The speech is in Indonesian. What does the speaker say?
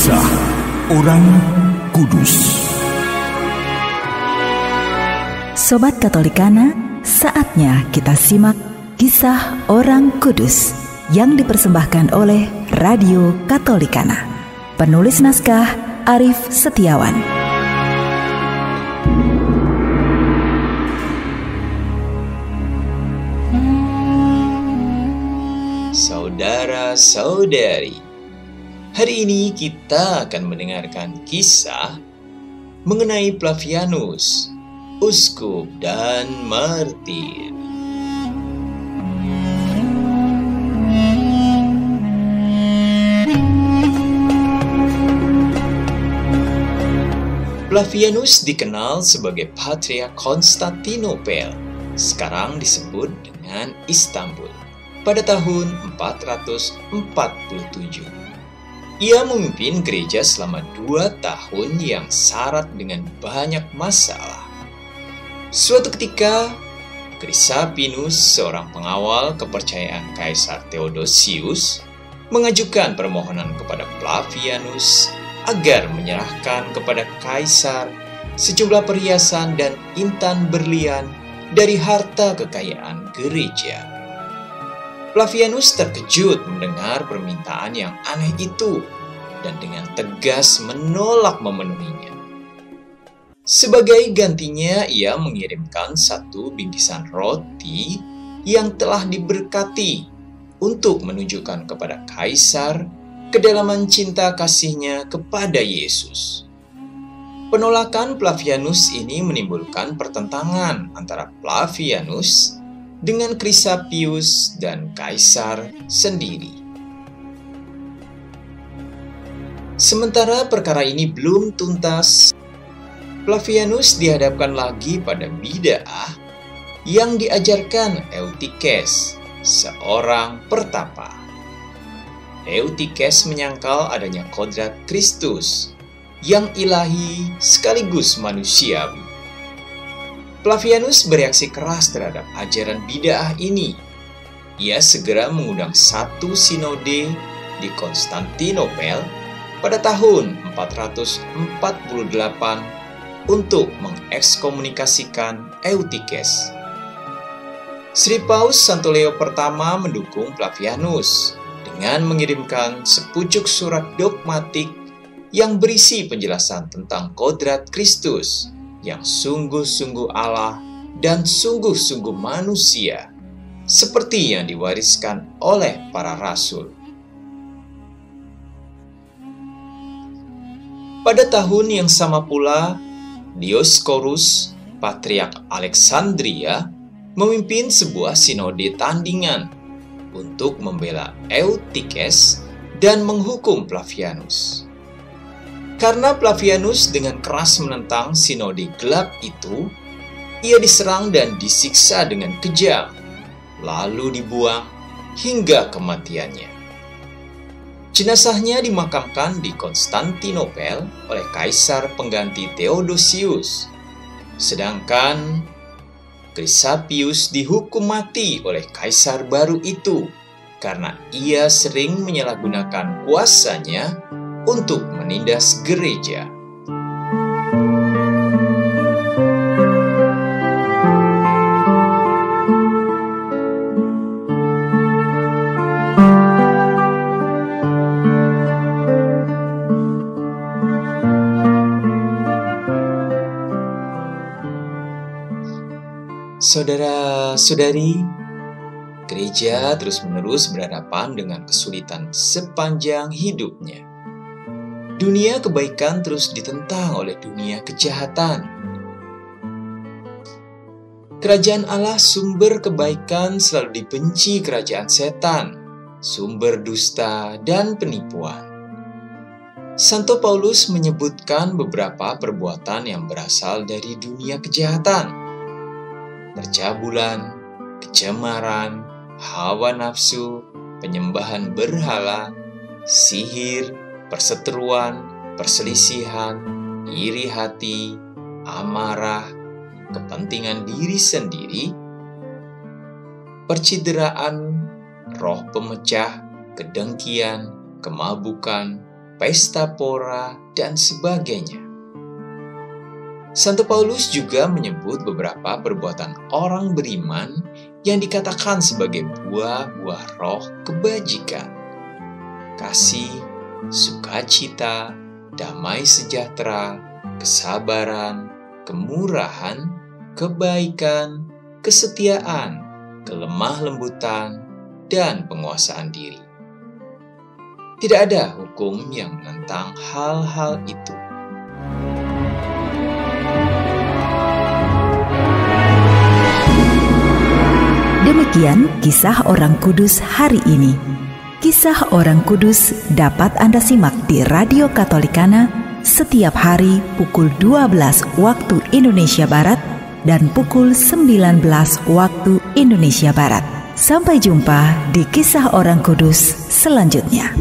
Kisah Orang Kudus. Sobat Katolikana, saatnya kita simak Kisah Orang Kudus yang dipersembahkan oleh Radio Katolikana. Penulis naskah Arif Setiawan. Saudara-saudari, hari ini kita akan mendengarkan kisah mengenai Flavianus, uskup dan martir. Flavianus dikenal sebagai Patriark Konstantinopel, sekarang disebut dengan Istanbul, pada tahun 447. Ia memimpin gereja selama 2 tahun yang syarat dengan banyak masalah. Suatu ketika, Chrysappinus, seorang pengawal kepercayaan Kaisar Theodosius, mengajukan permohonan kepada Flavianus agar menyerahkan kepada Kaisar sejumlah perhiasan dan intan berlian dari harta kekayaan gereja. Flavianus terkejut mendengar permintaan yang aneh itu dan dengan tegas menolak memenuhinya. Sebagai gantinya, ia mengirimkan 1 bingkisan roti yang telah diberkati untuk menunjukkan kepada Kaisar kedalaman cinta kasihnya kepada Yesus. Penolakan Flavianus ini menimbulkan pertentangan antara Flavianus dengan Chrysappinus dan Kaisar sendiri. Sementara perkara ini belum tuntas, Flavianus dihadapkan lagi pada bid'ah yang diajarkan Eutyches, seorang pertapa. Eutyches menyangkal adanya kodrat Kristus yang ilahi sekaligus manusiawi. Flavianus bereaksi keras terhadap ajaran bid'ah ini. Ia segera mengundang 1 sinode di Konstantinopel pada tahun 448 untuk mengekskomunikasikan Eutyches. Sri Paus Santo Leo pertama mendukung Flavianus dengan mengirimkan sepucuk surat dogmatik yang berisi penjelasan tentang kodrat Kristus yang sungguh-sungguh Allah dan sungguh-sungguh manusia, seperti yang diwariskan oleh para rasul. Pada tahun yang sama pula, Dioscorus, Patriark Alexandria, memimpin sebuah sinode tandingan untuk membela Eutyches dan menghukum Flavianus. Karena Flavianus dengan keras menentang sinode gelap itu, ia diserang dan disiksa dengan kejam, lalu dibuang hingga kematiannya. Jenazahnya dimakamkan di Konstantinopel oleh Kaisar pengganti Theodosius, sedangkan Chrysappinus dihukum mati oleh Kaisar baru itu karena ia sering menyalahgunakan kuasanya untuk menindas gereja. Saudara-saudari, gereja terus-menerus berhadapan dengan kesulitan sepanjang hidupnya. Dunia kebaikan terus ditentang oleh dunia kejahatan. Kerajaan Allah, sumber kebaikan, selalu dibenci kerajaan setan, sumber dusta dan penipuan. Santo Paulus menyebutkan beberapa perbuatan yang berasal dari dunia kejahatan: percabulan, kecemaran, hawa nafsu, penyembahan berhala, sihir, perseteruan, perselisihan, iri hati, amarah, kepentingan diri sendiri, percideraan, roh pemecah, kedengkian, kemabukan, pesta pora, dan sebagainya. Santo Paulus juga menyebut beberapa perbuatan orang beriman yang dikatakan sebagai buah-buah roh kebajikan: kasih, sukacita, damai sejahtera, kesabaran, kemurahan, kebaikan, kesetiaan, kelemah lembutan, dan penguasaan diri. Tidak ada hukum yang menentang hal-hal itu. Demikian kisah orang kudus hari ini. Kisah orang kudus dapat Anda simak di Radio Katolikana setiap hari pukul 12 waktu Indonesia Barat dan pukul 19 waktu Indonesia Barat. Sampai jumpa di kisah orang kudus selanjutnya.